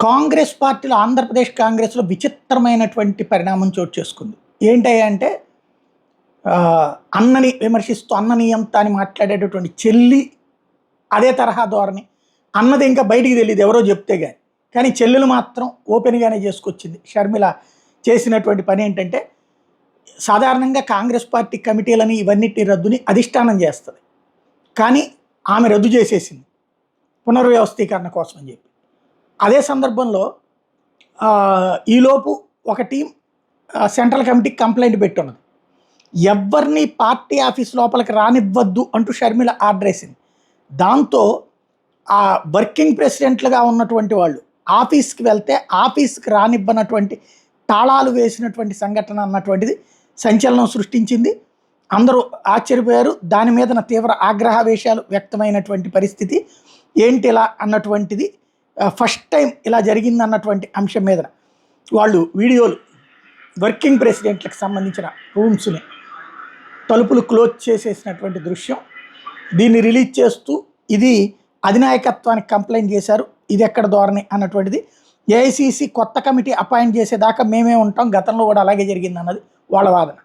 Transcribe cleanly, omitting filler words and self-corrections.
కాంగ్రెస్ పార్టీలో ఆంధ్రప్రదేశ్ కాంగ్రెస్‌లో విచిత్రమైనటువంటి పరిణామం చోటు చేసుకుంది. ఏంటయ్యా అంటే అన్నని విమర్శిస్తూ అన్నని ఎంత అని మాట్లాడేటటువంటి చెల్లి అదే తరహా ధోరణి. అన్నది ఇంకా బయటికి తెలీదు ఎవరో చెప్తే గాని. కానీ చెల్లెలు మాత్రం ఓపెన్‌గానే చేసుకొచ్చింది. షర్మిల చేసినటువంటి పనేంటంటే సాధారణంగా కాంగ్రెస్ పార్టీ కమిటీలని ఇవన్నిటి రద్దుని అధిష్టానం చేస్తది. కానీ ఆమె రద్దు చేసేసింది. పునర్వ్యవస్థీకరణ కోసం అని చెప్పి. అదే సందర్భంలో ఈలోపు ఒక టీం సెంట్రల్ కమిటీకి కంప్లైంట్ పెట్టున్నది. ఎవ్వరిని పార్టీ ఆఫీస్ లోపలికి రానివ్వద్దు అంటూ షర్మిల ఆర్డర్ వేసింది. దాంతో ఆ వర్కింగ్ ప్రెసిడెంట్లుగా ఉన్నటువంటి వాళ్ళు ఆఫీస్కి వెళ్తే ఆఫీస్కి రానివ్వనటువంటి తాళాలు వేసినటువంటి సంఘటన అన్నటువంటిది సంచలనం సృష్టించింది. అందరూ ఆశ్చర్యపోయారు. దాని మీద తీవ్ర ఆగ్రహావేశాలు వ్యక్తమైనటువంటి పరిస్థితి. ఏంటి ఇలా అన్నటువంటిది ఫస్ట్ టైం ఇలా జరిగింది అన్నటువంటి అంశం మీద వాళ్ళు వీడియోలు వర్కింగ్ ప్రెసిడెంట్లకు సంబంధించిన రూమ్స్ని తలుపులు క్లోజ్ చేసేసినటువంటి దృశ్యం. దీన్ని రిలీజ్ చేస్తూ ఇది అధినాయకత్వానికి కంప్లైంట్ చేశారు, ఇది ఎక్కడ ధోరణి అన్నటువంటిది. ఏఐసిసి కొత్త కమిటీ అపాయింట్ చేసేదాకా మేమే ఉంటాం, గతంలో కూడా అలాగే జరిగింది అన్నది వాళ్ళ వాదన.